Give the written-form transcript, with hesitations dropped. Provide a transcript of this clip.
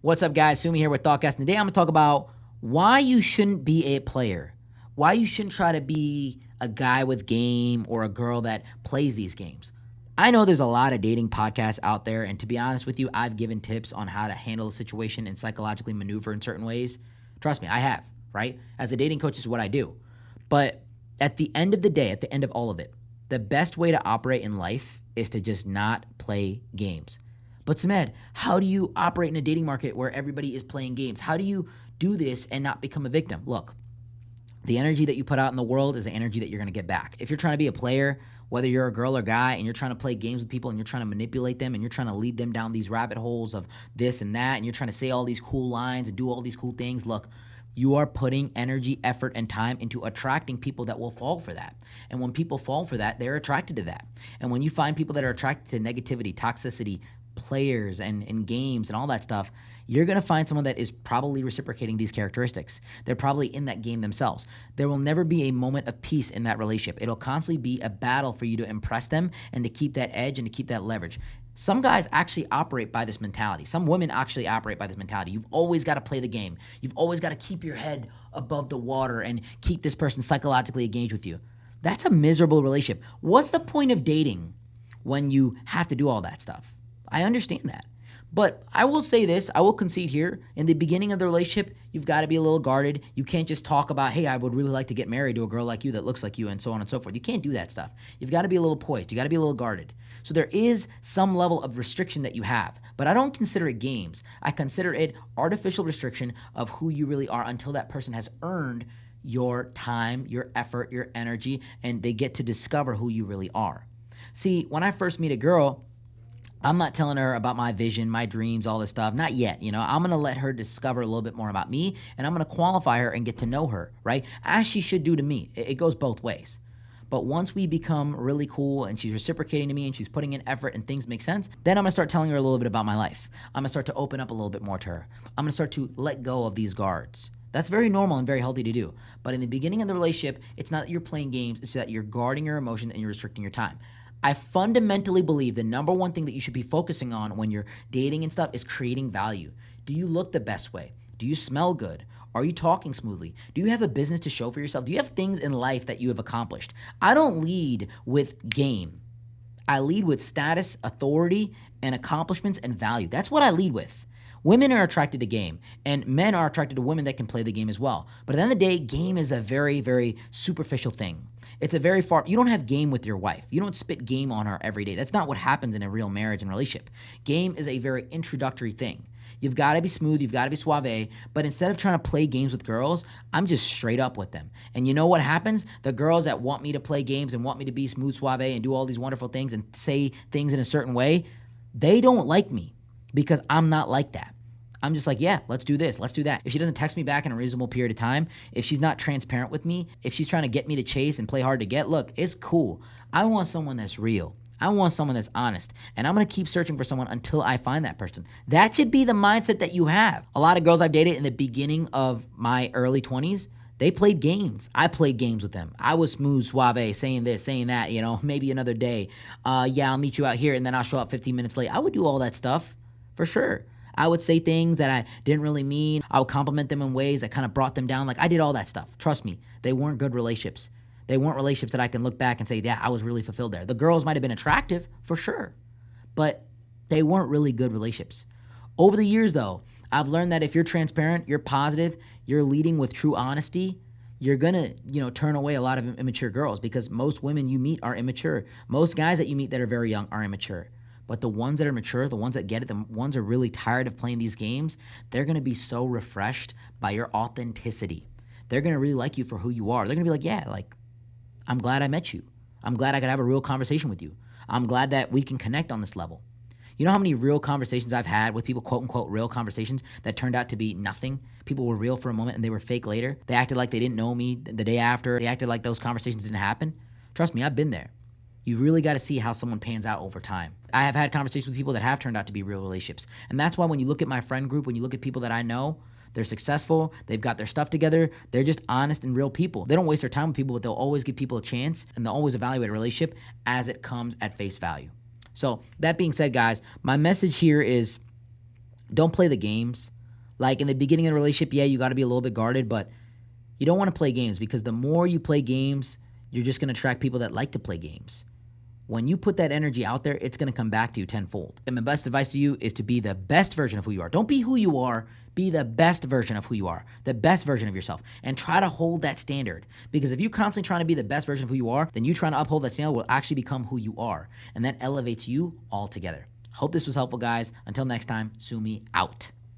What's up, guys? Sumi here with Thoughtcast. And today I'm going to talk about why you shouldn't be a player. Why you shouldn't try to be a guy with game or a girl that plays these games. I know there's a lot of dating podcasts out there, and to be honest with you, I've given tips on how to handle a situation and psychologically maneuver in certain ways. Trust me, I have, right? As a dating coach, this is what I do. But at the end of the day, at the end of all of it, the best way to operate in life is to just not play games. But Samed, how do you operate in a dating market where everybody is playing games? How do you do this and not become a victim? Look, the energy that you put out in the world is the energy that you're going to get back. If you're trying to be a player, whether you're a girl or guy, and you're trying to play games with people and you're trying to manipulate them and you're trying to lead them down these rabbit holes of this and that, and you're trying to say all these cool lines and do all these cool things, look, you are putting energy, effort, and time into attracting people that will fall for that. And when people fall for that, they're attracted to that. And when you find people that are attracted to negativity, toxicity, players and games and all that stuff, you're going to find someone that is probably reciprocating these characteristics. They're probably in that game themselves. There will never be a moment of peace in that relationship. It'll constantly be a battle for you to impress them and to keep that edge and to keep that leverage. Some guys actually operate by this mentality. Some women actually operate by this mentality. You've always got to play the game. You've always got to keep your head above the water and keep this person psychologically engaged with you. That's a miserable relationship. What's the point of dating when you have to do all that stuff? I understand that. But I will say this, I will concede here, in the beginning of the relationship, you've got to be a little guarded. You can't just talk about, hey, I would really like to get married to a girl like you that looks like you and so on and so forth. You can't do that stuff. You've got to be a little poised. You got to be a little guarded. So there is some level of restriction that you have, but I don't consider it games. I consider it artificial restriction of who you really are until that person has earned your time, your effort, your energy, and they get to discover who you really are. See, when I first meet a girl, I'm not telling her about my vision, my dreams, all this stuff. Not yet, I'm going to let her discover a little bit more about me, and I'm going to qualify her and get to know her, right? As she should do to me. It goes both ways. But once we become really cool and she's reciprocating to me and she's putting in effort and things make sense, then I'm going to start telling her a little bit about my life. I'm going to start to open up a little bit more to her. I'm going to start to let go of these guards. That's very normal and very healthy to do. But in the beginning of the relationship, it's not that you're playing games. It's that you're guarding your emotions and you're restricting your time. I fundamentally believe the number one thing that you should be focusing on when you're dating and stuff is creating value. Do you look the best way? Do you smell good? Are you talking smoothly? Do you have a business to show for yourself? Do you have things in life that you have accomplished? I don't lead with game. I lead with status, authority, and accomplishments and value. That's what I lead with. Women are attracted to game, and men are attracted to women that can play the game as well. But at the end of the day, game is a very, very superficial thing. It's a very you don't have game with your wife. You don't spit game on her every day. That's not what happens in a real marriage and relationship. Game is a very introductory thing. You've got to be smooth, you've got to be suave, but instead of trying to play games with girls, I'm just straight up with them. And you know what happens? The girls that want me to play games and want me to be smooth, suave, and do all these wonderful things and say things in a certain way, they don't like me because I'm not like that. I'm just like, yeah, let's do this, let's do that. If she doesn't text me back in a reasonable period of time, if she's not transparent with me, if she's trying to get me to chase and play hard to get, look, it's cool. I want someone that's real. I want someone that's honest. And I'm going to keep searching for someone until I find that person. That should be the mindset that you have. A lot of girls I've dated in the beginning of my early 20s, they played games. I played games with them. I was smooth, suave, saying this, saying that, maybe another day. Yeah, I'll meet you out here and then I'll show up 15 minutes late. I would do all that stuff for sure. I would say things that I didn't really mean. I would compliment them in ways that kind of brought them down. Like, I did all that stuff. Trust me, they weren't good relationships. They weren't relationships that I can look back and say, yeah, I was really fulfilled there. The girls might have been attractive, for sure, but they weren't really good relationships. Over the years, though, I've learned that if you're transparent, you're positive, you're leading with true honesty, you're going to, turn away a lot of immature girls because most women you meet are immature. Most guys that you meet that are very young are immature. But the ones that are mature, the ones that get it, the ones that are really tired of playing these games, they're going to be so refreshed by your authenticity. They're going to really like you for who you are. They're going to be like, yeah, I'm glad I met you. I'm glad I could have a real conversation with you. I'm glad that we can connect on this level. You know how many real conversations I've had with people, quote unquote, real conversations that turned out to be nothing? People were real for a moment and they were fake later. They acted like they didn't know me the day after. They acted like those conversations didn't happen. Trust me, I've been there. You really got to see how someone pans out over time. I have had conversations with people that have turned out to be real relationships. And that's why when you look at my friend group, when you look at people that I know, they're successful, they've got their stuff together, they're just honest and real people. They don't waste their time with people, but they'll always give people a chance and they'll always evaluate a relationship as it comes at face value. So that being said, guys, my message here is don't play the games. Like in the beginning of the relationship, yeah, you got to be a little bit guarded, but you don't want to play games because the more you play games, you're just going to attract people that like to play games. When you put that energy out there, it's going to come back to you tenfold. And my best advice to you is to be the best version of who you are. Don't be who you are. Be the best version of who you are, the best version of yourself, and try to hold that standard. Because if you're constantly trying to be the best version of who you are, then you trying to uphold that standard will actually become who you are. And that elevates you altogether. Hope this was helpful, guys. Until next time, Sumi out.